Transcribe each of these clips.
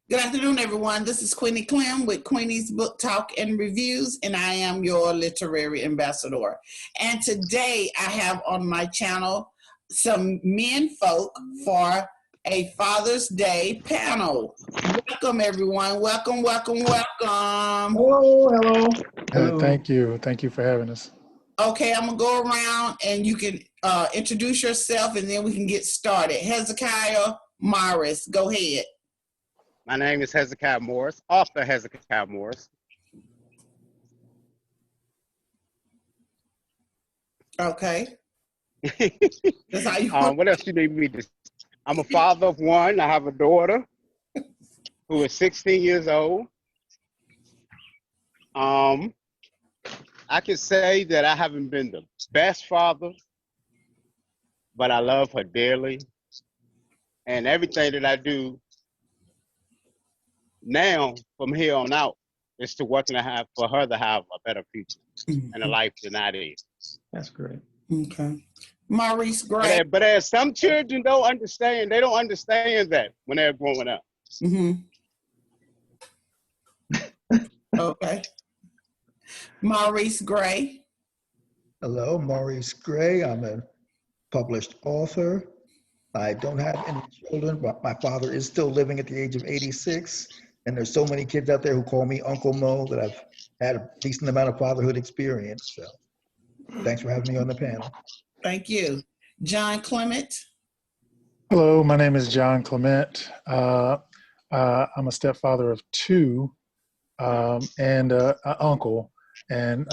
Good afternoon, everyone. This is Queenie Clem with Queenie's Book Talk and Reviews, and I am your literary ambassador. And today I have on my channel some men folk for a Father's Day panel. Welcome, everyone. Welcome, welcome, welcome. Hello, hello. Hello. Thank you. Thank you for having us. Okay, I'm going to go around and you can introduce yourself and then we can get started. Hezekiah, Maurice, go ahead. My name is Hezekiah Maurice, author Hezekiah Maurice. Okay. That's how you what else you need me to? I'm a father of one. I have a daughter who is 16 years old. I can say that I haven't been the best father, but I love her dearly. And everything that I do now, from here on out, is to work to have for her to have a better future and a life than I did. That's great. Okay. Maurice, great. But as some children don't understand, they don't understand that when they're growing up. Okay. Maurice Gray. Hello, Maurice Gray. I'm a published author. I don't have any children, but my father is still living at the age of 86. And there's so many kids out there who call me Uncle Mo that I've had a decent amount of fatherhood experience. So thanks for having me on the panel. Thank you. John Clement. Hello, my name is John Clement. I'm a stepfather of two and an uncle. And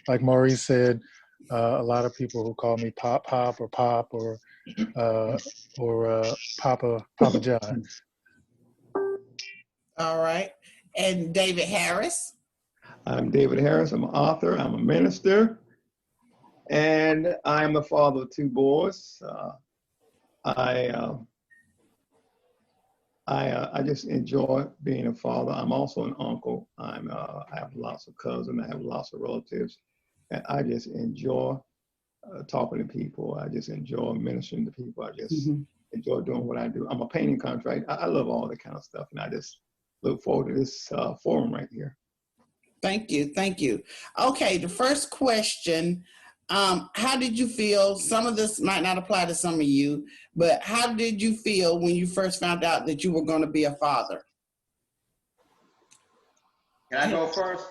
like Maurice said, a lot of people who call me Pop or Papa John. All right. And David Harris. I'm David Harris. I'm an author. I'm a minister. And I'm the father of two boys. I just enjoy being a father. I'm also an uncle. I have lots of cousins. I have lots of relatives. And I just enjoy talking to people. I just enjoy ministering to people. I just enjoy doing what I do. I'm a painting contractor. I love all that kind of stuff. And I just look forward to this forum right here. Thank you. Thank you. Okay, the first question, how did you feel? Some of this might not apply to some of you, but how did you feel when you first found out that you were going to be a father? Can I go first?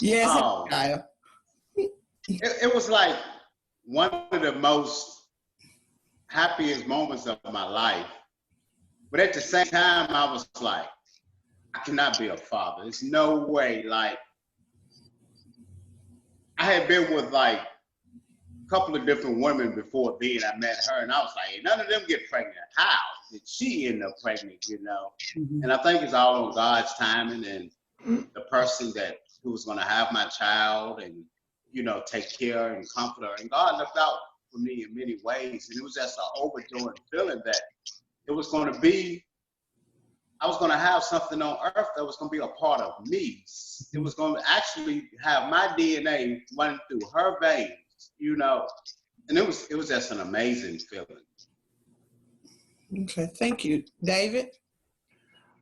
Yes. Oh. It was like one of the most happiest moments of my life. But at the same time, I was like, I cannot be a father. There's no way. Like, I had been with like a couple of different women before then I met her, and I was like, none of them get pregnant. How did she end up pregnant, you know? And I think it's all on God's timing and the person who was going to have my child and, you know, take care and comfort her. And God looked out for me in many ways. And it was just an overjoying feeling that it was going to be, I was going to have something on earth that was going to be a part of me. It was going to actually have my DNA running through her veins, you know. And it was just an amazing feeling. Okay, thank you. David?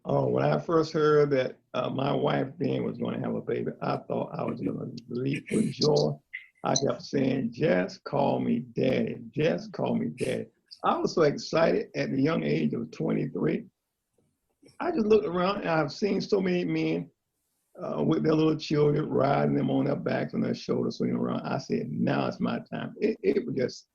Oh, when I first heard that my wife then was going to have a baby, I thought I was going to leap with joy. I kept saying, just call me daddy, just call me daddy. I was so excited at the young age of 23. I just looked around and I've seen so many men with their little children, riding them on their backs, on their shoulders, swinging around. I said, now it's my time. It was just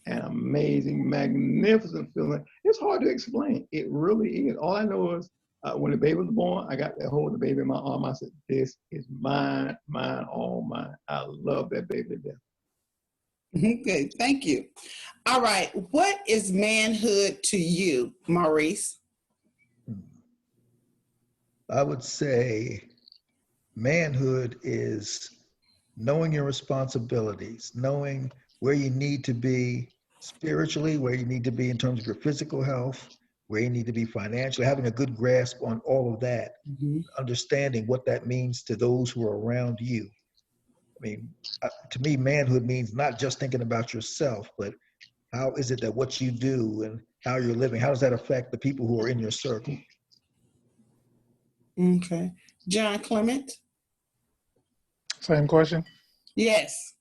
an amazing, magnificent feeling. It's hard to explain. It really is. All I know is when the baby was born, I got to hold the baby in my arm. I said, this is mine, mine, all mine. I love that baby to death. Okay, thank you. All right, what is manhood to you, Maurice? I would say manhood is knowing your responsibilities, knowing where you need to be spiritually, where you need to be in terms of your physical health, where you need to be financially, having a good grasp on all of that, understanding what that means to those who are around you. I mean, to me, manhood means not just thinking about yourself, but how is it that what you do and how you're living? How does that affect the people who are in your circle? Okay. John Clement? Same question. Yes.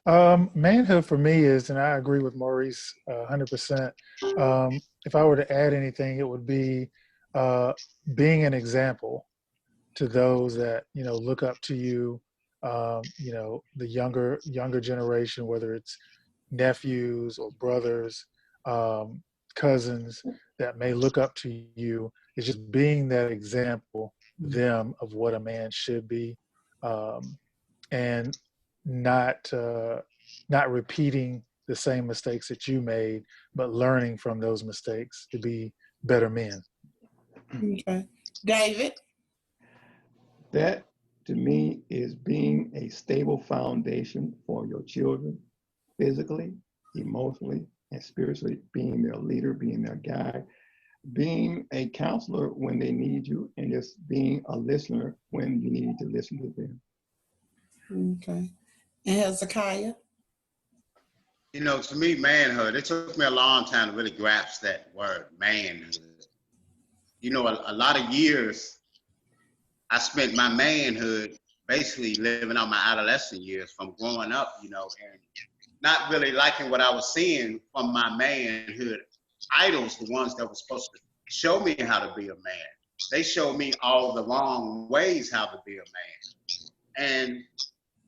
Manhood for me is, and I agree with Maurice 100%. If I were to add anything, it would be being an example to those that, you know, look up to you, you know, the younger generation, whether it's nephews or brothers, cousins that may look up to you. It's just being that example to them of what a man should be, and not repeating the same mistakes that you made, but learning from those mistakes to be better men. Okay. David? That, to me, is being a stable foundation for your children, physically, emotionally, and spiritually, being their leader, being their guide, being a counselor when they need you, and just being a listener when you need to listen to them. Okay. And Hezekiah? You know, to me, manhood, it took me a long time to really grasp that word, manhood. You know, a lot of years I spent my manhood basically living out my adolescent years from growing up, you know, and not really liking what I was seeing from my manhood idols, the ones that were supposed to show me how to be a man. They showed me all the wrong ways how to be a man. And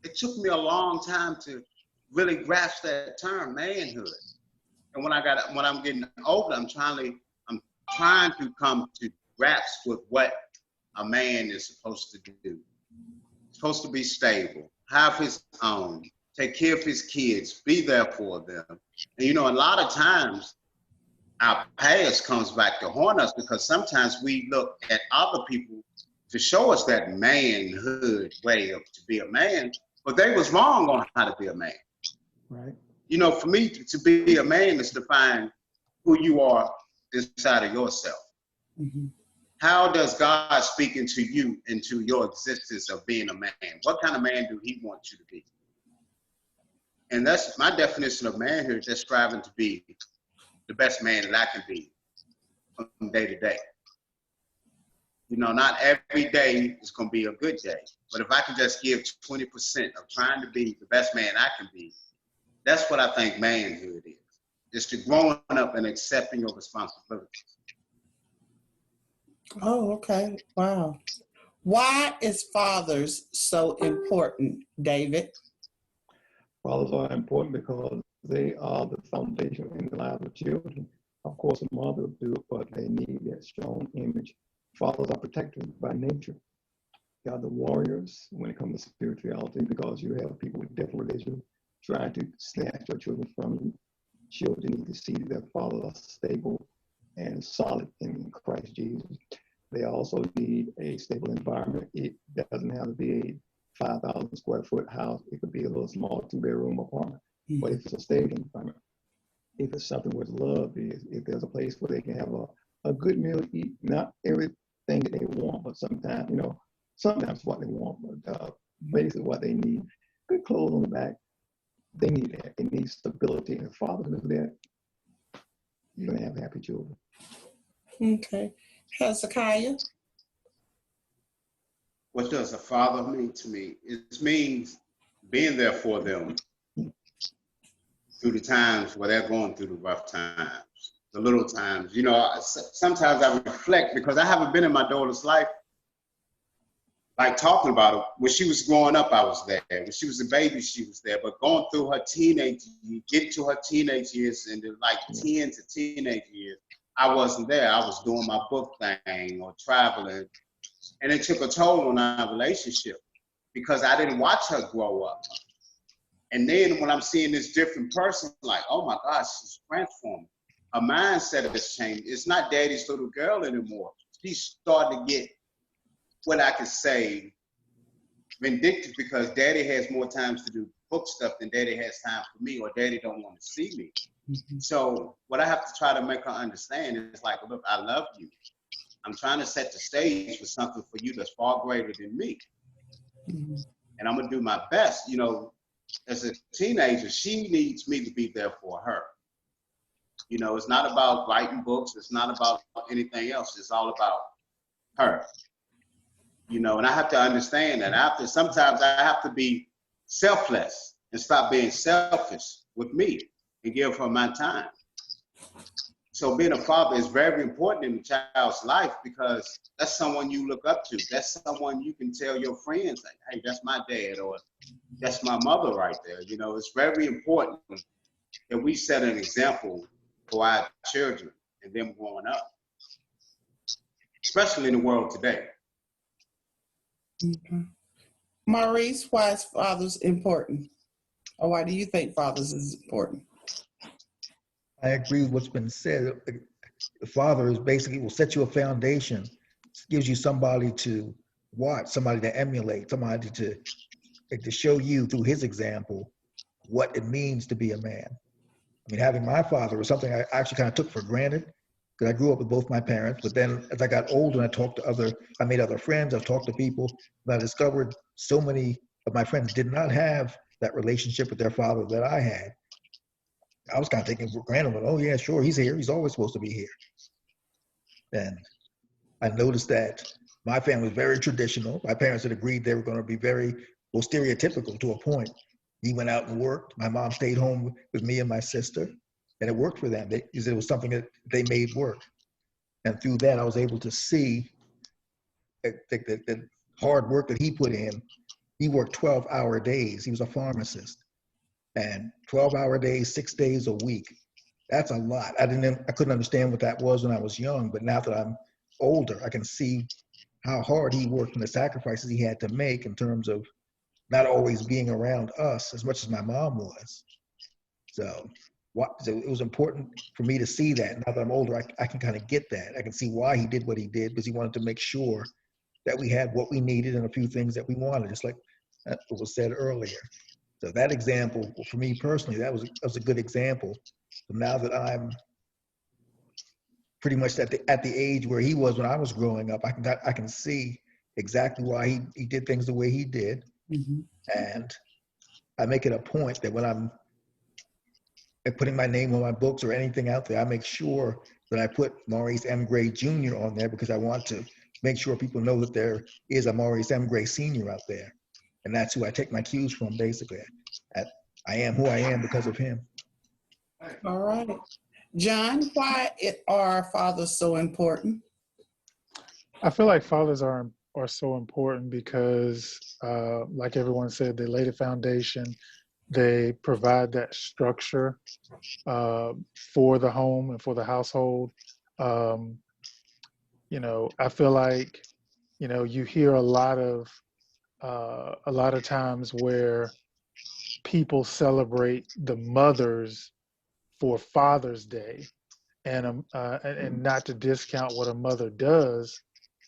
it took me a long time to really grasp that term, manhood. And when I'm getting older, I'm trying to come to grasp with what a man is supposed to do. Supposed to be stable, have his own, take care of his kids, be there for them. And you know, a lot of times our past comes back to haunt us because sometimes we look at other people to show us that manhood way of to be a man, but they was wrong on how to be a man. Right. You know, for me to be a man is to find who you are inside of yourself. Mm-hmm. How does God speak into you, into your existence of being a man? What kind of man do he want you to be? And that's my definition of manhood, just striving to be the best man that I can be from day to day. You know, not every day is going to be a good day, but if I can just give 20% of trying to be the best man I can be, that's what I think manhood is. It's to growing up and accepting your responsibilities. Oh, okay. Wow. Why is fathers so important, David? Fathers are important because they are the foundation in the lives of children. Of course, a mother will do it, but they need that strong image. Fathers are protected by nature. They are the warriors when it comes to spirituality because you have people with different religions trying to snatch your children from you. Children need to see that their fathers are stable and solid in Christ Jesus. They also need a stable environment. It doesn't have to be a 5,000 square foot house. It could be a little small 2-bedroom apartment. Mm-hmm. But if it's a stable environment, if it's something where love is, if there's a place where they can have a good meal to eat, not everything that they want, but sometimes, you know, sometimes what they want, but basically what they need. Good clothes on the back. They need that. They need stability. And if fathers do that, you're going to have happy children. Okay. Hezekiah? What does a father mean to me? It means being there for them through the times where they're going through the rough times, the little times. You know, sometimes I reflect because I haven't been in my daughter's life, like talking about her. When she was growing up, I was there. When she was a baby, she was there. But going through her teenage, get to her teenage years and like 10 to teenage years, I wasn't there. I was doing my book thing or traveling. And it took a toll on our relationship because I didn't watch her grow up. And then when I'm seeing this different person, like, oh my gosh, she's transformed. Her mindset has changed. It's not daddy's little girl anymore. She's starting to get what I could say vindictive because daddy has more times to do book stuff than daddy has time for me, or daddy don't want to see me. Mm-hmm. So what I have to try to make her understand is like, look, I love you. I'm trying to set the stage for something for you that's far greater than me. Mm-hmm. And I'm going to do my best. You know, as a teenager, she needs me to be there for her. You know, it's not about writing books. It's not about anything else. It's all about her. You know, and I have to understand that. Sometimes I have to be selfless and stop being selfish with me and give her my time. So being a father is very important in a child's life because that's someone you look up to. That's someone you can tell your friends, like, hey, that's my dad, or that's my mother right there. You know, it's very important that we set an example for our children and them growing up, especially in the world today. Okay. Maurice, why is fathers important? Or why do you think fathers is important? I agree with what's been said. The father is basically will set you a foundation, gives you somebody to watch, somebody to emulate, somebody to show you through his example what it means to be a man. I mean, having my father was something I actually kind of took for granted because I grew up with both my parents. But then as I got older and I made other friends, I talked to people, and I discovered so many of my friends did not have that relationship with their father that I had. I was kind of taking for granted, but, oh yeah, sure, he's here. He's always supposed to be here. And I noticed that my family was very traditional. My parents had agreed they were going to be very, well, stereotypical to a point. He went out and worked. My mom stayed home with me and my sister, and it worked for them. It was something that they made work. And through that, I was able to see the hard work that he put in. He worked 12-hour days. He was a pharmacist. And 12-hour days, 6 days a week. That's a lot. I couldn't understand what that was when I was young, but now that I'm older, I can see how hard he worked and the sacrifices he had to make in terms of not always being around us as much as my mom was. So it was important for me to see that. Now that I'm older, I can kind of get that. I can see why he did what he did, because he wanted to make sure that we had what we needed and a few things that we wanted, just like what was said earlier. So that example, for me personally, that was a good example. So now that I'm pretty much at the age where he was when I was growing up, I can see exactly why he did things the way he did. Mm-hmm. And I make it a point that when I'm putting my name on my books or anything out there, I make sure that I put Maurice M. Gray Jr. on there because I want to make sure people know that there is a Maurice M. Gray Sr. out there. And that's who I take my cues from, basically. I am who I am because of him. All right. John, why are fathers so important? I feel like fathers are so important because, like everyone said, they lay the foundation. They provide that structure for the home and for the household. You know, I feel like, you know, you hear a lot of times where people celebrate the mothers for Father's Day, and not to discount what a mother does,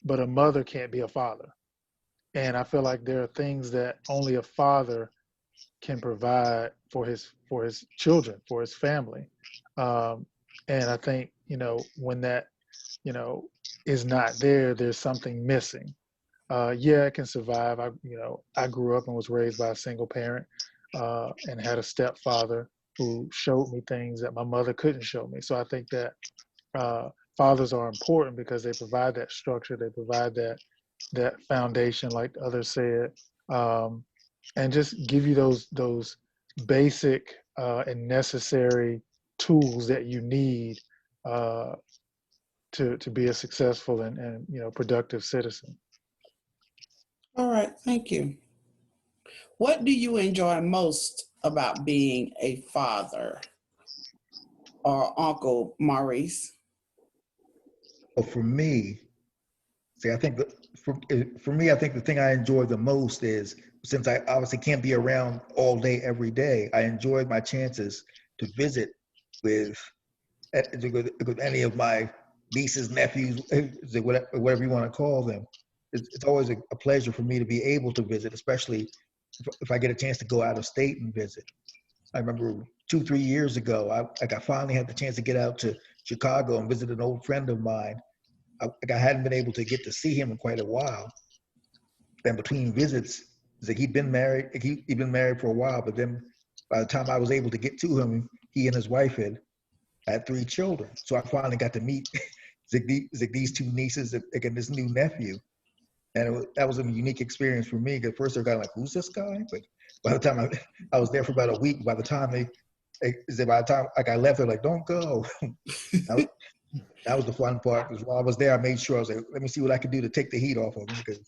but a mother can't be a father. And I feel like there are things that only a father can provide for his children, for his family. And I think, you know, when that, you know, is not there, there's something missing. Yeah, it can survive. I grew up and was raised by a single parent, and had a stepfather who showed me things that my mother couldn't show me. So I think that fathers are important because they provide that structure, they provide that foundation, like others said, and just give you those basic and necessary tools that you need to be a successful and you know, productive citizen. All right, thank you. What do you enjoy most about being a father or Uncle Maurice? Well, for me, see, I think that for me, I think the thing I enjoy the most is, since I obviously can't be around all day, every day, I enjoy my chances to visit with any of my nieces, nephews, whatever you want to call them. It's always a pleasure for me to be able to visit, especially if I get a chance to go out of state and visit. I remember 2-3 years ago, I finally had the chance to get out to Chicago and visit an old friend of mine. I hadn't been able to get to see him in quite a while. And between visits, like he'd been married for a while, but then by the time I was able to get to him, he and his wife had I had 3 children. So I finally got to meet these 2 nieces and this new nephew. And that was a unique experience for me. Because first they're kind of like, who's this guy? But by the time I was there for about a week, by the time I left, they're like, don't go. That was the fun part. Because while I was there, I made sure I was like, let me see what I can do to take the heat off of them. Because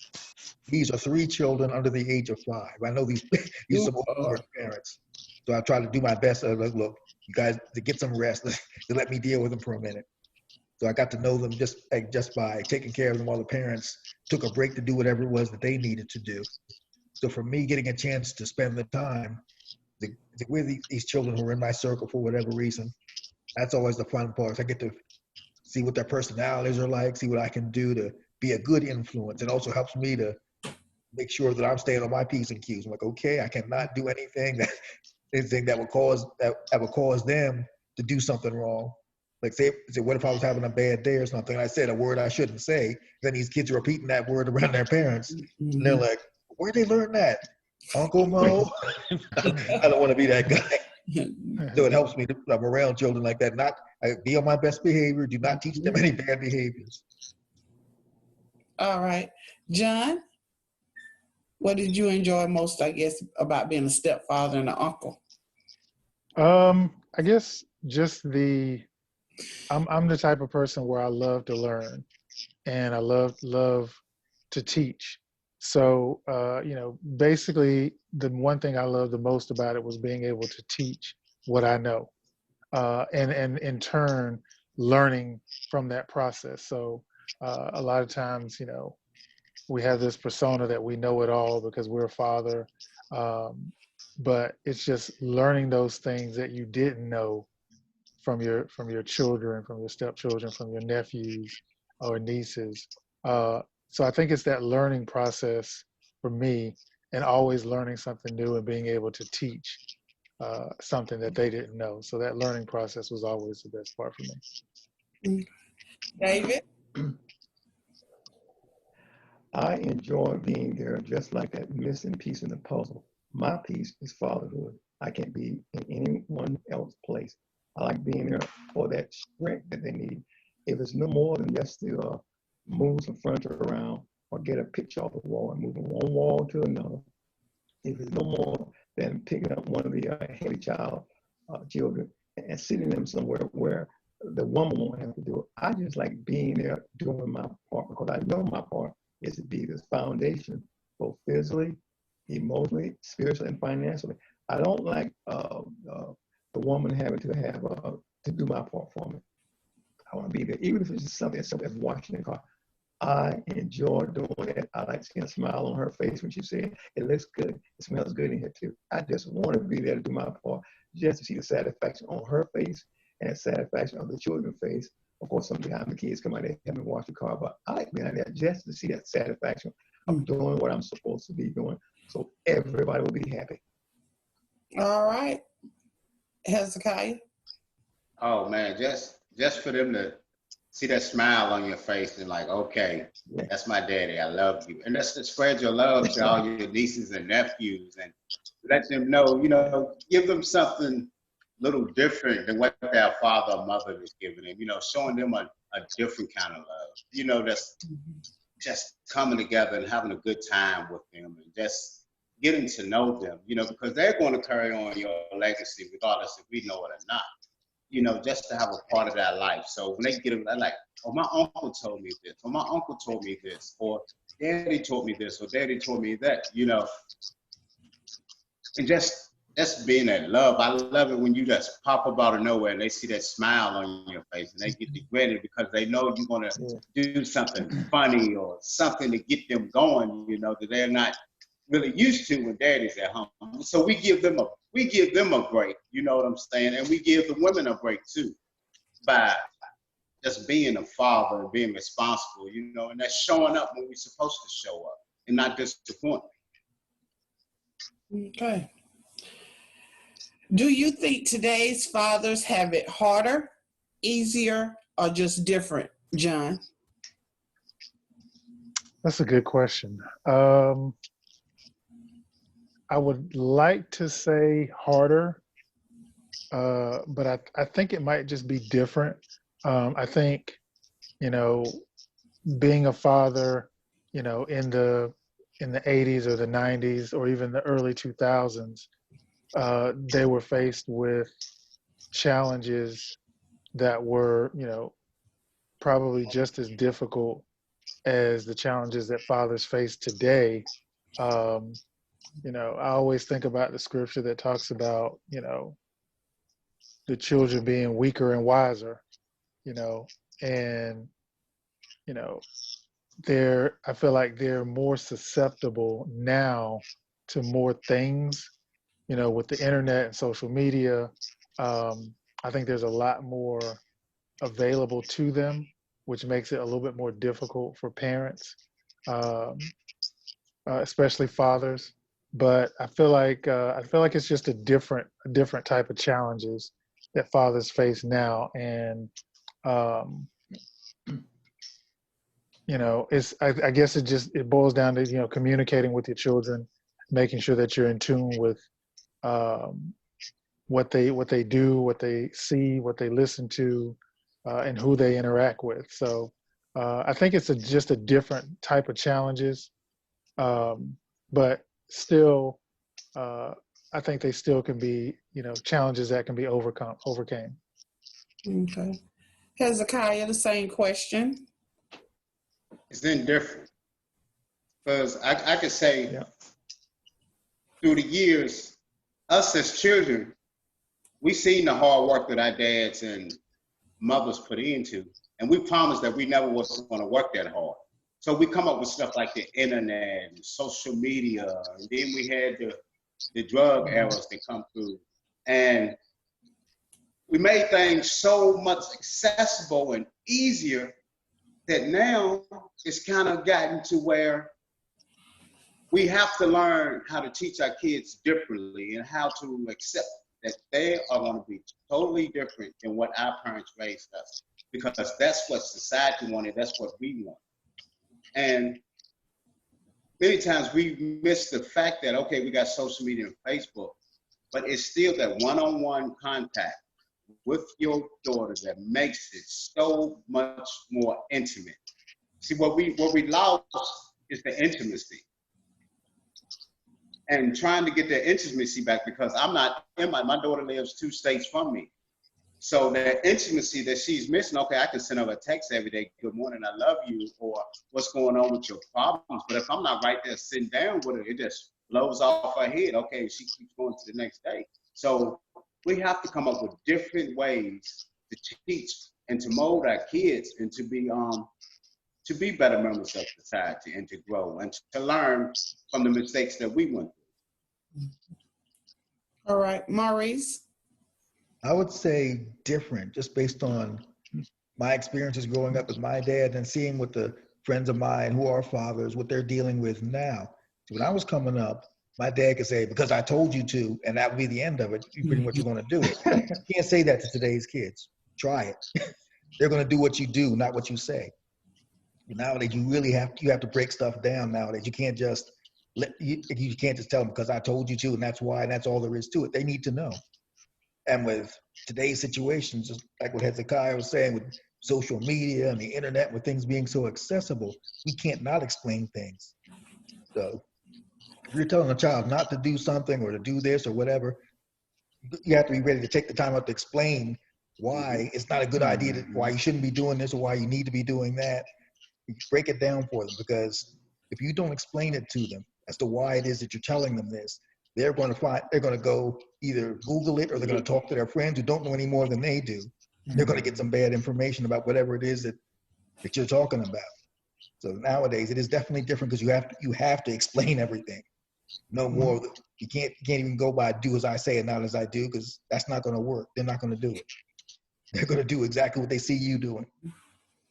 these are 3 children under the age of 5. I know these are some older parents. So I try to do my best to look, you guys, to get some rest, to let me deal with them for a minute. So I got to know them just by taking care of them while the parents took a break to do whatever it was that they needed to do. So for me, getting a chance to spend the time with these children who are in my circle for whatever reason, that's always the fun part. I get to see what their personalities are like, see what I can do to be a good influence. It also helps me to make sure that I'm staying on my P's and Q's. I'm like, okay, I cannot do anything that would cause them to do something wrong. Like say, what if I was having a bad day or something? And I said a word I shouldn't say. Then these kids are repeating that word around their parents, and they're like, "Where'd they learn that, Uncle Mo?" I don't want to be that guy. So it helps me. I'm around children like that. Be on my best behavior. Do not teach them any bad behaviors. All right, John. What did you enjoy most, I guess, about being a stepfather and an uncle? I guess just I'm the type of person where I love to learn and I love to teach. So, basically the one thing I loved the most about it was being able to teach what I know, and in turn, learning from that process. So a lot of times, we have this persona that we know it all because we're a father. But it's just learning those things that you didn't know from your children, from your stepchildren, from your nephews or nieces. So I think it's that learning process for me, and always learning something new and being able to teach something that they didn't know. So that learning process was always the best part for me. David? I enjoy being there, just like that missing piece in the puzzle. My piece is fatherhood. I can't be in anyone else's place. I like being there for that strength that they need. If it's no more than just to move some furniture around or get a picture off the wall and move from one wall to another, if it's no more than picking up one of the heavy children and sitting them somewhere where the woman won't have to do it. I just like being there doing my part, because I know my part is to be this foundation, both physically, emotionally, spiritually, and financially. I don't like the woman having to do my part for me. I want to be there, even if it's just something as washing the car. I enjoy doing it. I like seeing a smile on her face when she said, "It looks good. It smells good in here too." I just want to be there to do my part, just to see the satisfaction on her face and the satisfaction on the children's face. Of course, sometimes the kids come out there and help me wash the car, but I like being out there just to see that satisfaction of doing what I'm supposed to be doing, so everybody will be happy. All right. Hezekiah? Oh man, just for them to see that smile on your face and like, okay, that's my daddy. I love you. And that's to spread your love to all your nieces and nephews and let them know, give them something little different than what their father or mother is giving them, showing them a different kind of love, that's just coming together and having a good time with them and just getting to know them, because they're going to carry on your legacy regardless if we know it or not. Just to have a part of that life. So when they get them, they're like, oh, my uncle told me this, or my uncle told me this, or daddy told me this, or daddy told me that, and just being that love. I love it when you just pop up out of nowhere and they see that smile on your face and they get regretted because they know you're going to do something funny or something to get them going, that they're not really used to when daddy's at home. So we give them a break, you know what I'm saying? And we give the women a break too by just being a father and being responsible, and that's showing up when we're supposed to show up and not disappoint. Okay. Do you think today's fathers have it harder, easier, or just different, John? That's a good question. I would like to say harder, but I think it might just be different. I think, you know, being a father, you know, in the 80s or the 90s or even the early 2000s, they were faced with challenges that were, you know, probably just as difficult as the challenges that fathers face today. Um, you know, I always think about the scripture that talks about, you know, the children being weaker and wiser, you know, and, you know, I feel like they're more susceptible now to more things, you know, with the internet and social media. I think there's a lot more available to them, which makes it a little bit more difficult for parents, um, especially fathers. But I feel like it's just a different type of challenges that fathers face now, and um, you know, I guess it boils down to, you know, communicating with your children, making sure that you're in tune with um, what they do, what they see, what they listen to, and who they interact with. So I think it's just a different type of challenges, but still, I think they still can be, you know, challenges that can be overcame. Okay. Hezekiah, the same question. It's indifferent. Because I could say Yeah. through the years, us as children, we seen the hard work that our dads and mothers put into, and we promised that we never was going to work that hard. So we come up with stuff like the internet and social media, and then we had the drug errors that come through. And we made things so much accessible and easier that now it's kind of gotten to where we have to learn how to teach our kids differently and how to accept that they are going to be totally different than what our parents raised us, because that's what society wanted, that's what we want. And many times we miss the fact that, okay, we got social media and Facebook, but it's still that one-on-one contact with your daughter that makes it so much more intimate. See, what we lost is the intimacy. And trying to get that intimacy back, because I'm not in my daughter lives 2 states from me. So that intimacy that she's missing, okay, I can send her a text every day, good morning, I love you, or what's going on with your problems. But if I'm not right there sitting down with her, it just blows off her head. Okay, she keeps going to the next day. So we have to come up with different ways to teach and to mold our kids and to be better members of society and to grow and to learn from the mistakes that we went through. All right, Maurice. I would say different, just based on my experiences growing up with my dad and seeing what the friends of mine who are fathers, what they're dealing with now. So when I was coming up, my dad could say, because I told you to, and that would be the end of it. You pretty much are going to do it. You can't say that to today's kids. Try it. They're going to do what you do, not what you say. Nowadays, you really have to break stuff down. Nowadays, you can't just tell them because I told you to, and that's why, and that's all there is to it. They need to know. And with today's situations, just like what Hezekiah was saying, with social media and the internet, with things being so accessible, we can't not explain things. So if you're telling a child not to do something or to do this or whatever, you have to be ready to take the time out to explain why it's not a good idea, why you shouldn't be doing this or why you need to be doing that. You break it down for them, because if you don't explain it to them as to why it is that you're telling them this, they're going to go either Google it or they're going to talk to their friends who don't know any more than they do. They're going to get some bad information about whatever it is that you're talking about. So nowadays it is definitely different, because you have to explain everything. No more. You can't even go by do as I say and not as I do, because that's not going to work. They're not going to do it. They're going to do exactly what they see you doing.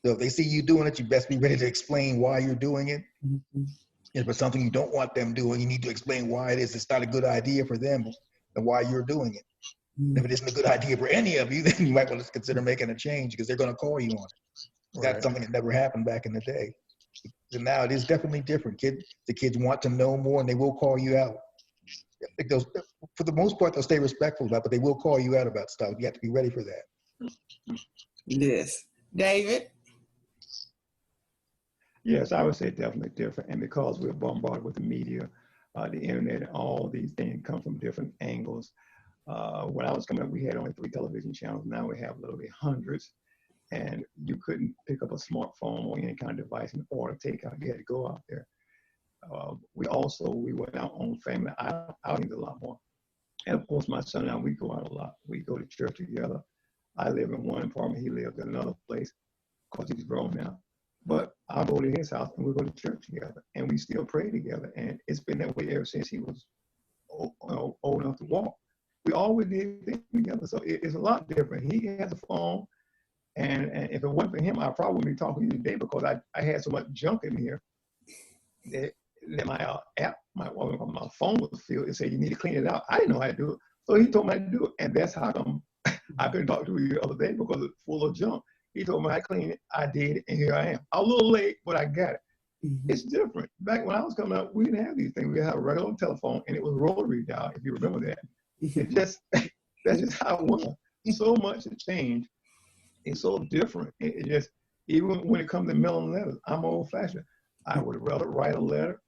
So if they see you doing it, you best be ready to explain why you're doing it. If it's something you don't want them doing, you need to explain why it is. It's not a good idea for them and why you're doing it. If it isn't a good idea for any of you, then you might want to consider making a change, because they're going to call you on it. Right. That's something that never happened back in the day. And now it is definitely different. The kids want to know more, and they will call you out. those, for the most part, they'll stay respectful about, but they will call you out about stuff. You have to be ready for that. Yes. David? Yes, I would say definitely different. And because we're bombarded with the media, the internet, and all these things come from different angles. When I was coming up, we had only 3 television channels. Now we have literally hundreds. And you couldn't pick up a smartphone or any kind of device in order to take out. You had to go out there. We went out on family outings a lot more. And of course, my son and I, we go out a lot. We go to church together. I live in one apartment. He lives in another place because he's grown now. But I go to his house and we go to church together. And we still pray together. And it's been that way ever since he was old enough to walk. We always did things together. So it's a lot different. He has a phone. And if it wasn't for him, I probably wouldn't be talking to you today because I had so much junk in here that my app, my phone was filled. It said, you need to clean it out. I didn't know how to do it. So he told me how to do it. And that's how come I couldn't talk to you the other day because it's full of junk. He told me how to clean it. I did it. And here I am. I'm a little late, but I got it. Mm-hmm. It's different. Back when I was coming up, we didn't have these things. We had a regular telephone and it was rotary dial, if you remember that. That's just how it was. So much has changed. It's so different. It just, even when it comes to mailing letters, I'm old fashioned. I would rather write a letter.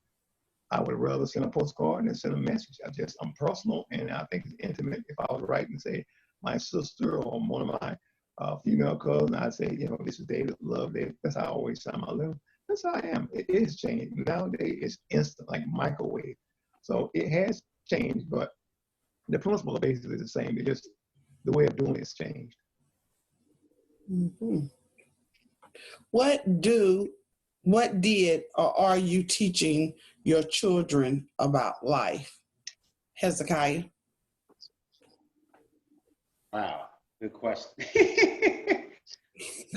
I would rather send a postcard than send a message. I'm personal, and I think it's intimate. If I was writing, say, my sister or one of my female cousins, I'd say, this is David, love David. That's how I always sign my letter. That's how I am. It is changed. Nowadays, it's instant, like microwave. So it has changed, but the principle is basically the same. It's just the way of doing it has changed. Mm-hmm. What did or are you teaching your children about life? Hezekiah? Wow, good question.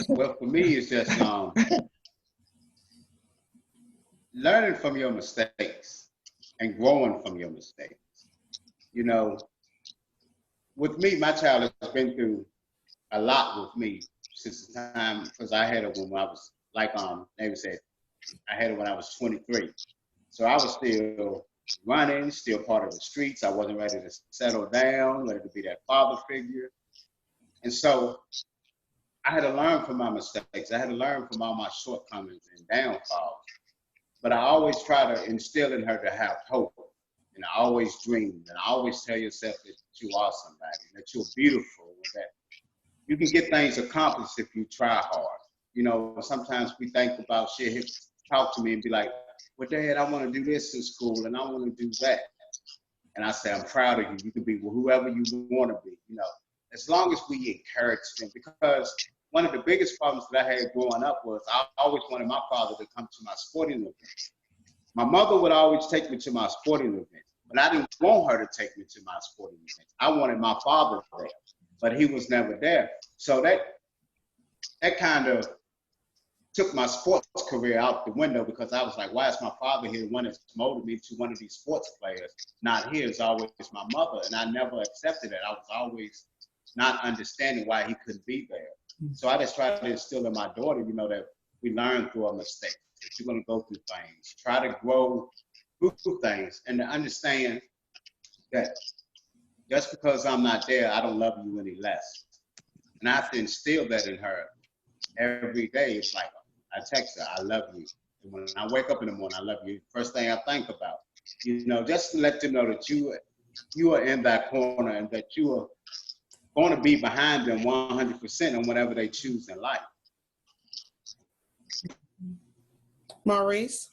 Well, for me, it's just learning from your mistakes and growing from your mistakes. With me, my child has been through a lot with me since the time, because I had her when I was, like David said, I had her when I was 23. So I was still running, still part of the streets. I wasn't ready to settle down, ready to be that father figure. And so I had to learn from my mistakes. I had to learn from all my shortcomings and downfalls. But I always try to instill in her to have hope. And I always dream. And I always tell yourself that you are somebody, that you're beautiful, and that you can get things accomplished if you try hard. Sometimes we think about she'll talk to me and be like, well, Dad, I want to do this in school and I want to do that. And I say, I'm proud of you. You can be whoever you want to be, as long as we encourage them. Because one of the biggest problems that I had growing up was I always wanted my father to come to my sporting events. My mother would always take me to my sporting events, but I didn't want her to take me to my sporting events. I wanted my father there, but he was never there. So that kind of took my sports career out the window, because I was like, why is my father here, the one that's molded me to one of these sports players, not here? It's always my mother. And I never accepted it. I was always not understanding why he couldn't be there. So I just tried to instill in my daughter, that we learn through our mistakes, that you're going to go through things, try to grow through things, and to understand that just because I'm not there, I don't love you any less. And I have to instill that in her every day. It's like, I text her, I love you. And when I wake up in the morning, I love you. First thing I think about, just to let them know that you are in that corner and that you are going to be behind them 100% on whatever they choose in life. Maurice?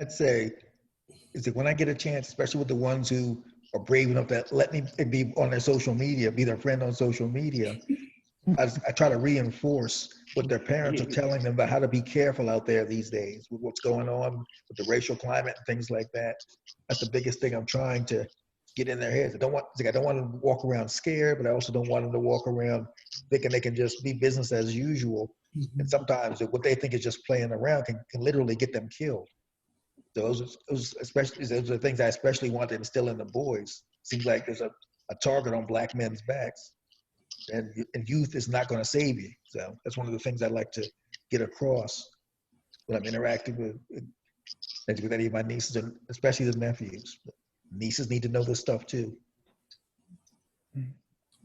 I'd say, is that when I get a chance, especially with the ones who are brave enough to let me be on their social media, be their friend on social media, I try to reinforce what their parents are telling them about how to be careful out there these days with what's going on with the racial climate and things like that. That's the biggest thing I'm trying to get in their heads. I don't want them to walk around scared, but I also don't want them to walk around thinking they can just be business as usual. Mm-hmm. And sometimes what they think is just playing around can literally get them killed. Those are things I especially want to instill in the boys. Seems like there's a target on black men's backs. And youth is not going to save you. So that's one of the things I like to get across when I'm interacting with any of my nieces, and especially the nephews. Nieces need to know this stuff too.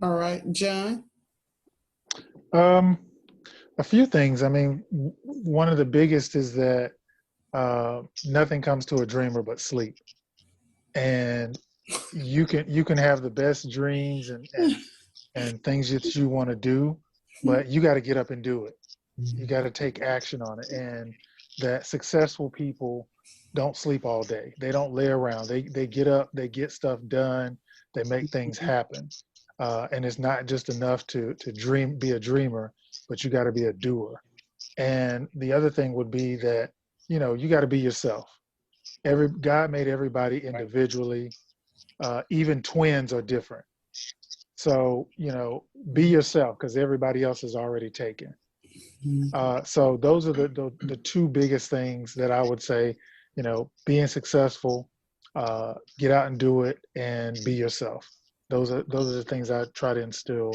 All right, John. A few things. I mean, one of the biggest is that nothing comes to a dreamer but sleep, and you can have the best dreams and things that you want to do, but you got to get up and do it. You got to take action on it. And that successful people don't sleep all day. They don't lay around. They get up, they get stuff done, they make things happen. And it's not just enough to dream, be a dreamer, but you got to be a doer. And the other thing would be that, you know, you got to be yourself. God made everybody individually. Even twins are different. So, you know, be yourself, because everybody else is already taken. So those are the two biggest things that I would say, you know, being successful, get out and do it, and be yourself. Those are the things I try to instill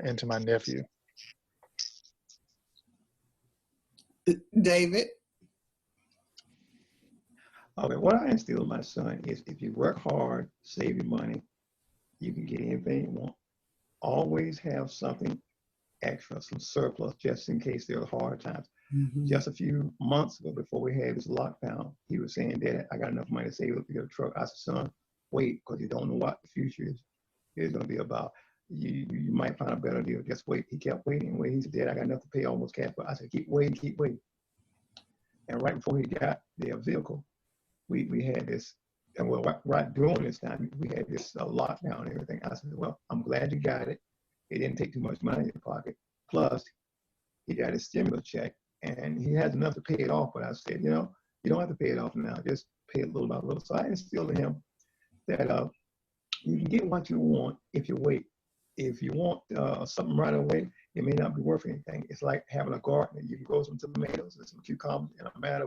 into my nephew. David. Okay, what I instill in my son is if you work hard, save your money, you can get anything you want. Always have something extra, some surplus, just in case there are hard times. Just a few months ago, before we had this lockdown, he was saying, Dad, I got enough money to save up to get a truck. I said, son, wait, because you don't know what the future is going to be about. You might find a better deal. Just wait. He kept waiting. He said, Dad, I got enough to pay almost cash. But I said, keep waiting. And right before he got their vehicle, we had this, and well, right during this time, we had this lockdown and everything. I said, well, I'm glad you got it. It didn't take too much money in your pocket. Plus, he got his stimulus check, and he has enough to pay it off. But I said, you know, you don't have to pay it off now. Just pay it little by little. So I instilled in him that you can get what you want if you wait. If you want something right away, it may not be worth anything. It's like having a garden. You can grow some tomatoes and some cucumbers in a matter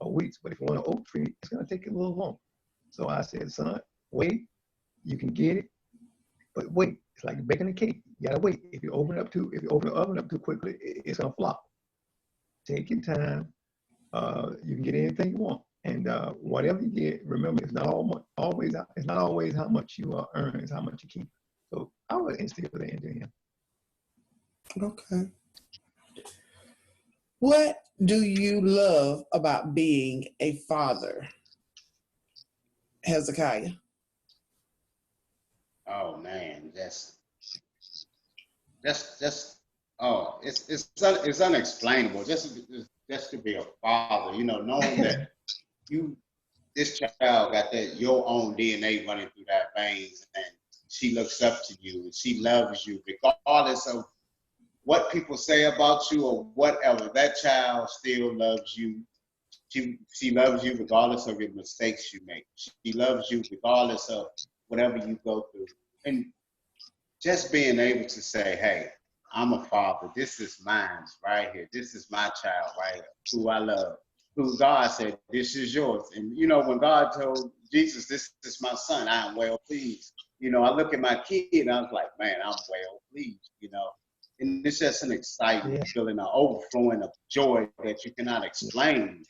of weeks. But if you want an oak tree, it's going to take you a little long. So I said, son, wait. You can get it, but wait. It's like baking a cake. You gotta wait. If you open the oven up too quickly, it's gonna flop. Take your time. You can get anything you want, and whatever you get, remember, it's not always how much you earn. It's how much you keep. So I would instill that into him. Okay. What do you love about being a father, Hezekiah? Oh man, it's unexplainable. Just to be a father, you know, knowing that this child got your own DNA running through their veins, and she looks up to you and she loves you regardless of what people say about you or whatever. That child still loves you. She loves you regardless of your mistakes you make. She loves you regardless of whatever you go through. And just being able to say, hey, I'm a father. This is mine right here. This is my child right here, who I love, who God said, this is yours. And, you know, when God told Jesus, this is my son, I am well pleased. You know, I look at my kid and I was like, man, I'm well pleased, you know. And it's just an exciting feeling, an overflowing of joy that you cannot explain,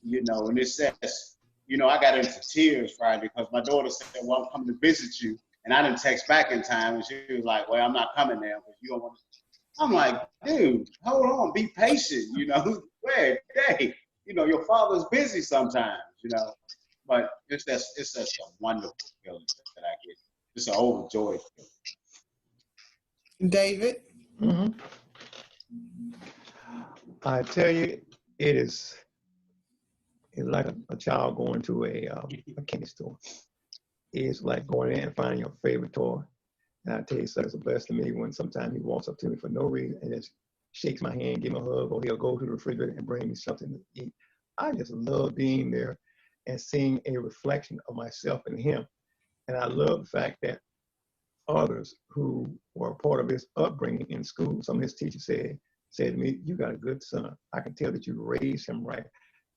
you know. And it says, you know, I got into tears Friday because my daughter said, well, I'm coming to visit you. And I didn't text back in time. And she was like, well, I'm not coming there because you don't want to. I'm like, dude, hold on, be patient, you know. Wait, hey, you know, your father's busy sometimes, you know. But it's such a wonderful feeling that I get. It's an overjoyed feeling. David? Mm-hmm. I tell you, it's like a child going to a candy store. It's like going in and finding your favorite toy. And I tell you, such a blessing to me when sometimes he walks up to me for no reason and just shakes my hand, give me a hug, or he'll go to the refrigerator and bring me something to eat. I just love being there and seeing a reflection of myself in him. And I love the fact that others who were part of his upbringing in school, some of his teachers said to me, you got a good son. I can tell that you raised him right.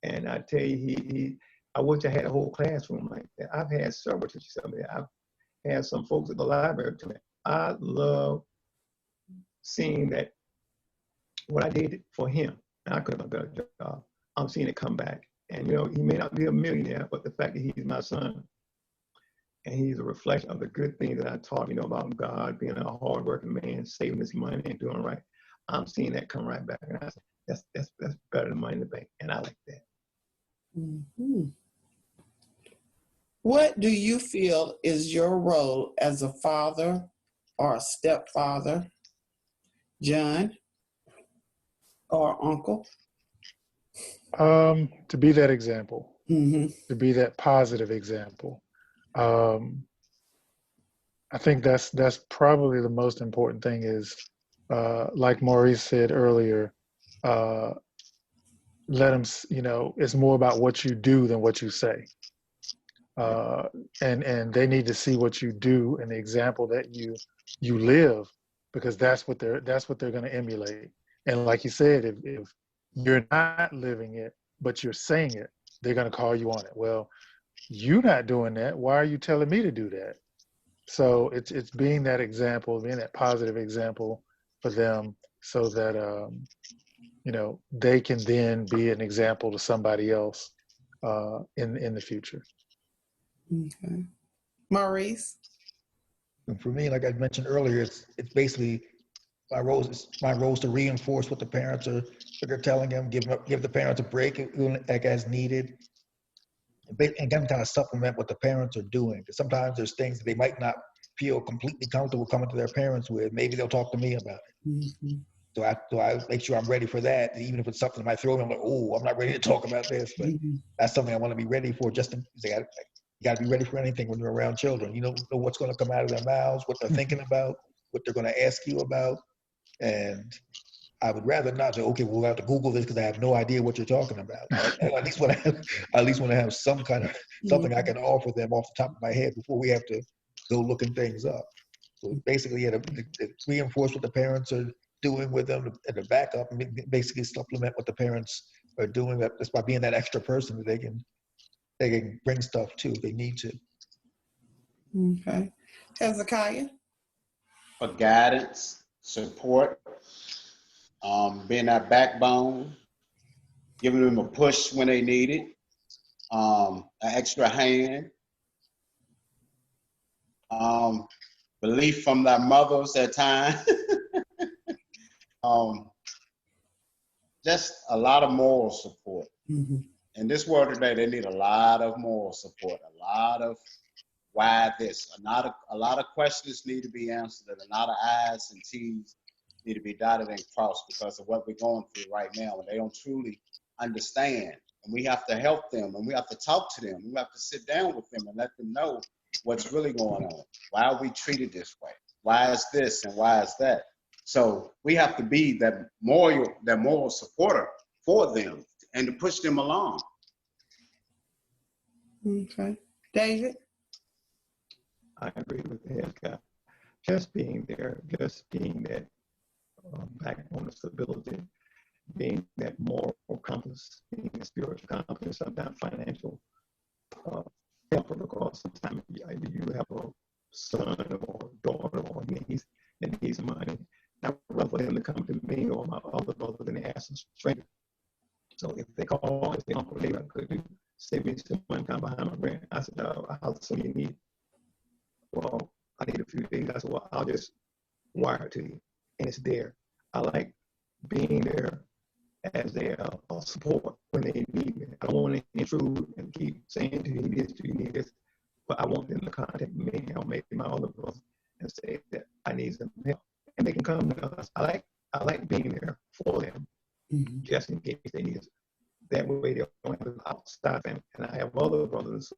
And I tell you, I wish I had a whole classroom like that. I've had several teachers tell me that. I've had some folks at the library tell me. I love seeing that what I did for him, and I could have done a better job. I'm seeing it come back. And, you know, he may not be a millionaire, but the fact that he's my son, And he's a reflection of the good things that I taught, about God being a hardworking man, saving his money and doing right. I'm seeing that come right back. And I said, that's better than money in the bank. And I like that. Mm-hmm. What do you feel is your role as a father or a stepfather, John, or uncle? To be that example, Mm-hmm. to be that positive example. I think that's probably the most important thing is, like Maurice said earlier, let them, it's more about what you do than what you say. And they need to see what you do and the example that you live, because that's what they're going to emulate. And like you said, if you're not living it but you're saying it, they're going to call you on it. Well, you're not doing that. Why are you telling me to do that? So it's being that example, being that positive example for them, so that they can then be an example to somebody else in the future. Okay. Maurice? And for me, like I mentioned earlier, it's basically my role is to reinforce what the parents are what they're telling them, give the parents a break like as needed, and kind of supplement what the parents are doing. Because sometimes there's things that they might not feel completely comfortable coming to their parents with. Maybe they'll talk to me about it. Mm-hmm. So I make sure I'm ready for that. Even if it's something that might throw me, I'm like, oh, I'm not ready to talk about this. But that's something I want to be ready for. You got to be ready for anything when you're around children. You don't know what's going to come out of their mouths, what they're thinking about, what they're going to ask you about. And I would rather not say, okay, we'll have to Google this because I have no idea what you're talking about. I at least want to have some kind of something I can offer them off the top of my head before we have to go looking things up. So basically, to reinforce what the parents are doing with them, and the backup, and basically supplement what the parents are doing. That's by being that extra person that they can bring stuff to if they need to. Okay. Hezekiah? For guidance, support, being that backbone, giving them a push when they need it, an extra hand, belief from their mothers at times. Just a lot of moral support. Mm-hmm. In this world today, they need a lot of moral support, a lot of why this, a lot of questions need to be answered, and a lot of I's and T's need to be dotted and crossed because of what we're going through right now, and they don't truly understand. And we have to help them, and we have to talk to them. We have to sit down with them and let them know what's really going on. Why are we treated this way? Why is this and why is that? So we have to be that moral supporter for them and to push them along. Okay. David? I agree with Hezekiah. Just being there, just being that backbone of stability, being that moral compass, being a spiritual compass, sometimes financial help, because sometimes you have a son or daughter or niece that needs money. I would rather for them to come to me or my other brother than they ask a stranger. So if they call and say, Uncle David, could you save me some money kind of behind my rent? I said, how soon you need? Well, I need a few days. I said, well, I'll just wire it to you. And it's there. I like being there as their support when they need me. I don't want to intrude and keep saying, do you need this, do you need this? But I want them to contact me or maybe my other brother and say that I need some help. And they can come to us. I like being there for them, just in case they need us. That way they don't have outside family. And I have other brothers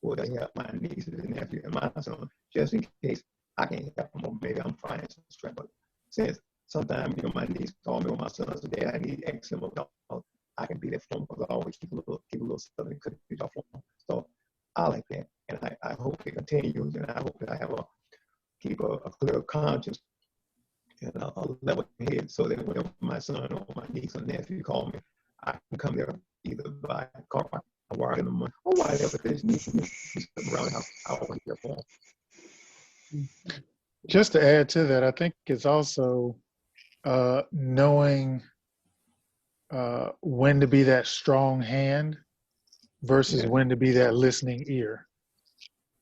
who they help my nieces and nephews and my son, just in case I can't help them or maybe I'm financially strapped. But since sometimes, my niece call me or my son said, Dad, I need X amount of dollars, I can be there for them because I always keep a little stuff and could be for them. So I like that. And I hope it continues, and I hope that I have keep a clear conscience and a level head, so that whenever my son or my niece or nephew call me, I can come there either by car, or wire them money, or whatever it is needs to be around the house. I always there for them. Just to add to that, I think it's also knowing when to be that strong hand versus when to be that listening ear.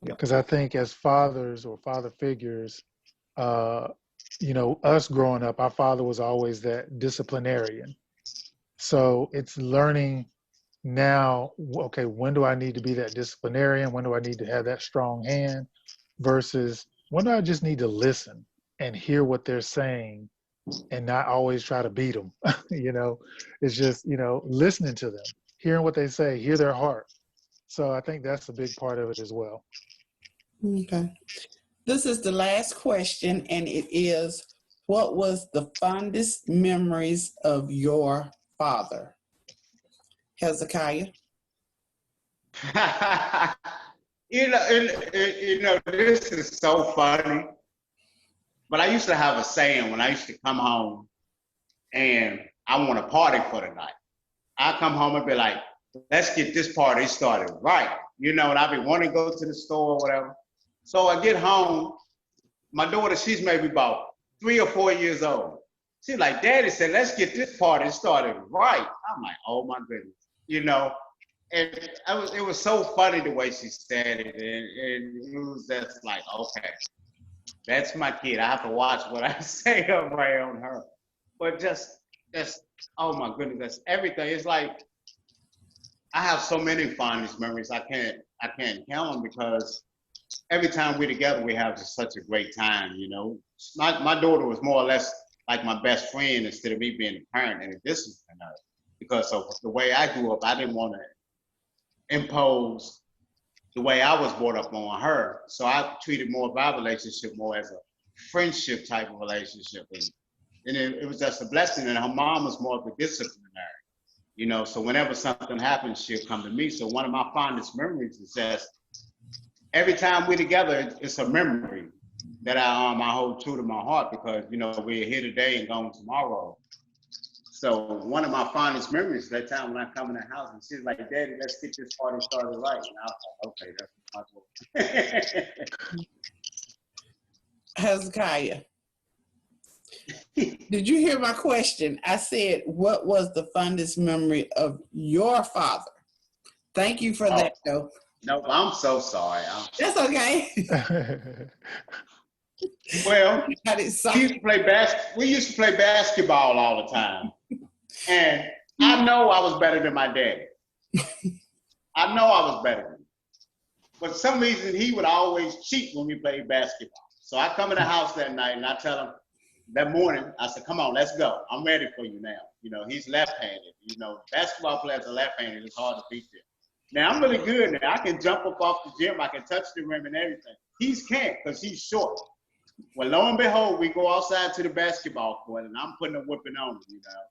Because I think as fathers or father figures, you know, us growing up, our father was always that disciplinarian. So it's learning now, okay, when do I need to be that disciplinarian? When do I need to have that strong hand? Versus when do I just need to listen and hear what they're saying and not always try to beat them? You know, it's just, you know, listening to them, hearing what they say, hear their heart. So I think that's a big part of it as well. Okay. This is the last question, and it is, what was the fondest memories of your father? Hezekiah? This is so funny. But I used to have a saying when I used to come home and I want to party for the night. I come home and be like, let's get this party started right. You know, and I be wanting to go to the store or whatever. So I get home, my daughter, she's maybe about 3 or 4 years old. She's like, Daddy said, let's get this party started right. I'm like, oh my goodness, you know. And it was so funny the way she said it. And it was just like, okay, that's my kid. I have to watch what I say around her. But just, oh my goodness, that's everything. It's like, I have so many fondest memories. I can't count them because every time we're together, we have just such a great time, you know. My daughter was more or less like my best friend instead of me being a parent and a discipliner. Because of the way I grew up, I didn't want to impose the way I was brought up on her. So I treated more of our relationship more as a friendship type of relationship. And it was just a blessing. And her mom was more of a disciplinary, you know. So whenever something happens, she'll come to me. So one of my fondest memories is just every time we're together, it's a memory that I hold true to my heart because, you know, we're here today and gone tomorrow. So one of my fondest memories is that time when I come in the house and she's like, Daddy, let's get this party started right. And I was like, okay, that's my boy. Hezekiah, did you hear my question? I said, what was the fondest memory of your father? Thank you for that, though. No, I'm so sorry. That's okay. Well, we used to play basketball all the time. And I know I was better than my daddy. I know I was better than him. But for some reason, he would always cheat when we played basketball. So I come in the house that night and I tell him, that morning, I said, come on, let's go. I'm ready for you now. You know, he's left-handed. You know, basketball players are left-handed. It's hard to beat them. Now, I'm really good now. I can jump up off the gym. I can touch the rim and everything. He can't because he's short. Well, lo and behold, we go outside to the basketball court, and I'm putting a whipping on him, you know.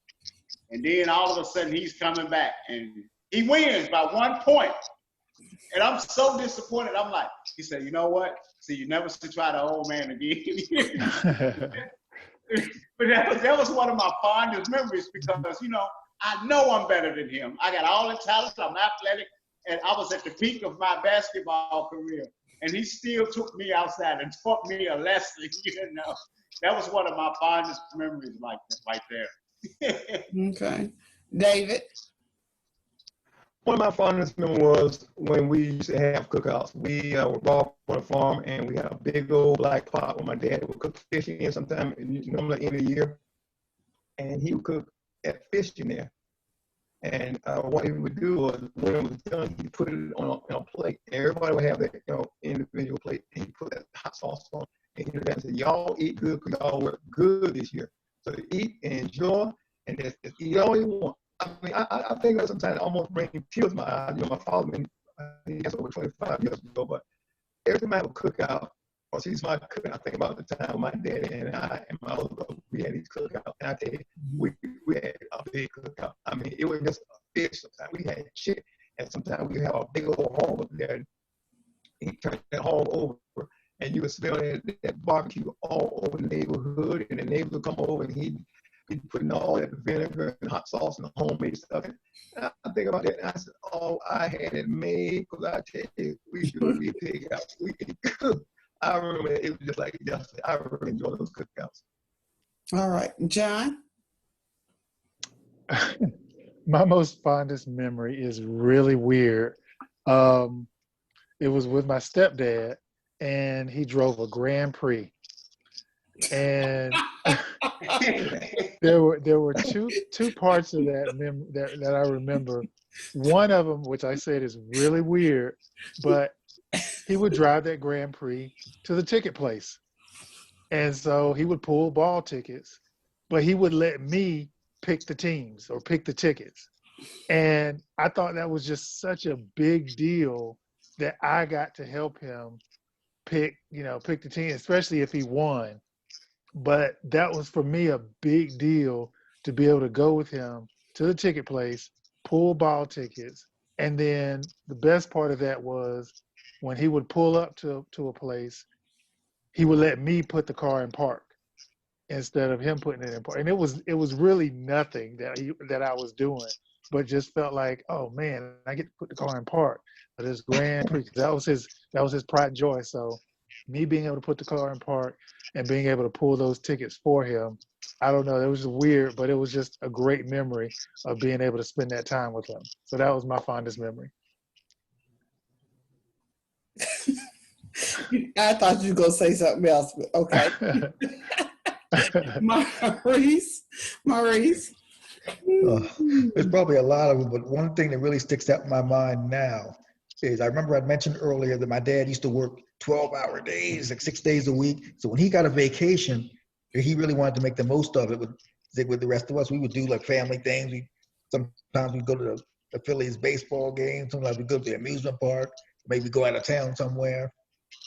And then all of a sudden, he's coming back, and he wins by 1 point. And I'm so disappointed. I'm like, he said, you know what? See, you never should try the old man again. But that was one of my fondest memories because, you know, I know I'm better than him. I got all the talent. I'm athletic. And I was at the peak of my basketball career. And he still took me outside and taught me a lesson, you know. That was one of my fondest memories like that right there. Okay. David? One of my fondest memories was when we used to have cookouts. We were brought on a farm and we had a big old black pot where my dad would cook fish in sometime, normally in the year. And he would cook that fish in there. And what he would do was, when it was done, he'd put it on a plate. And everybody would have their individual plate. And he'd put that hot sauce on. And he'd say, y'all eat good because y'all work good this year. So eat and enjoy and just eat all you want. I mean, I think that sometimes it almost brings tears to my eyes. You know, my father, he has over 25 years ago, but every time I have a cookout, or sees my cooking, I think about the time my daddy and I and my other brother, we had these cookouts. And I tell you, we had a big cookout. I mean, it was just a fish sometimes. We had chicken, and sometimes we have a big old hog up there. And he turned that hog over, and you would smell that barbecue all over the neighborhood, and the neighbors would come over, and he'd be putting all that vinegar and hot sauce and the homemade stuff. And I think about that, and I said, oh, I had it made, because I tell you, we should be pig out. We could cook. I remember it was just like yesterday. I really enjoy those cookouts. All right. John? My most fondest memory is really weird. It was with my stepdad, and he drove a Grand Prix. And there were two parts of that I remember. One of them, which I said is really weird, but he would drive that Grand Prix to the ticket place. And so he would pull ball tickets, but he would let me pick the teams or pick the tickets. And I thought that was just such a big deal that I got to help him pick the team, especially if he won. But that was for me a big deal to be able to go with him to the ticket place, pull ball tickets. And then the best part of that was when he would pull up to a place, he would let me put the car in park instead of him putting it in park. And it was really nothing that I was doing, but just felt like, oh man, I get to put the car in park for this Grand Prix. That was his pride and joy. So me being able to put the car in park and being able to pull those tickets for him, I don't know, it was weird, but it was just a great memory of being able to spend that time with him. So that was my fondest memory. I thought you were going to say something else, but okay. Maurice. There's probably a lot of them, but one thing that really sticks out in my mind now is I remember I mentioned earlier that my dad used to work 12-hour days, like 6 days a week. So when he got a vacation, he really wanted to make the most of it with the rest of us. We would do like family things. Sometimes we'd go to the Phillies baseball game. Sometimes we'd go to the amusement park. Maybe go out of town somewhere.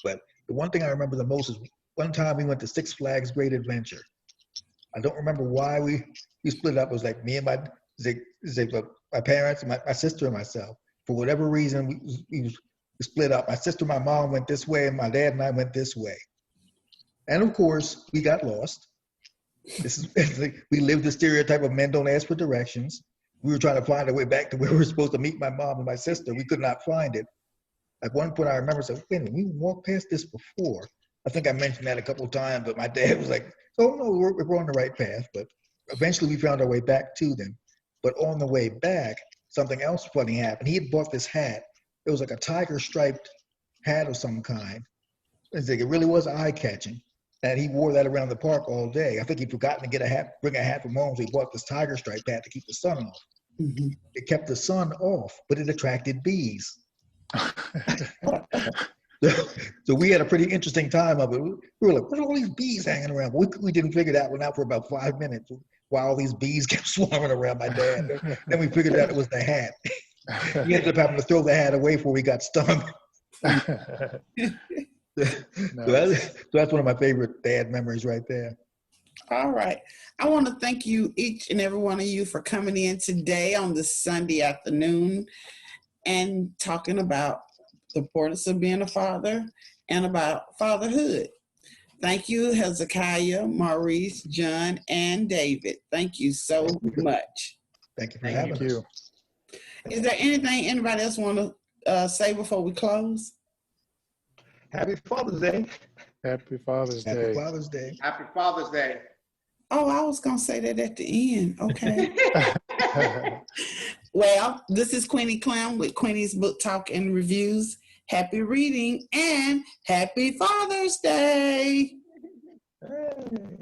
But the one thing I remember the most is one time we went to Six Flags Great Adventure. I don't remember why we split up. It was like me and my parents, my sister and myself. For whatever reason, we split up. My sister, my mom went this way, and my dad and I went this way. And of course, we got lost. We lived the stereotype of men don't ask for directions. We were trying to find our way back to where we were supposed to meet my mom and my sister. We could not find it. At one point, I remember saying, wait a minute, we walked past this before. I think I mentioned that a couple of times, but my dad was like, oh, no, we're on the right path. But eventually, we found our way back to them. But on the way back, something else funny happened. He had bought this hat. It was like a tiger-striped hat of some kind. It really was eye-catching. And he wore that around the park all day. I think he'd forgotten to bring a hat from home, so he bought this tiger-striped hat to keep the sun off. Mm-hmm. It kept the sun off, but it attracted bees. So we had a pretty interesting time of it. We were like, what are all these bees hanging around? We didn't figure that one out for about 5 minutes while all these bees kept swarming around my dad. Then we figured out it was the hat. We ended up having to throw the hat away before we got stung. So that's one of my favorite dad memories right there. All right. I want to thank you, each and every one of you, for coming in today on this Sunday afternoon and talking about the importance of being a father and about fatherhood. Thank you, Hezekiah, Maurice, John, and David. Thank you so much. Thank you for having us. Is there anything anybody else want to say before we close? Happy Father's Day. Happy Father's Day. Happy Father's Day. Happy Father's Day. Oh, I was going to say that at the end. Okay. Well, this is Queenie Clem with Queenie's Book Talk and Reviews. Happy reading and happy Father's Day. Hey.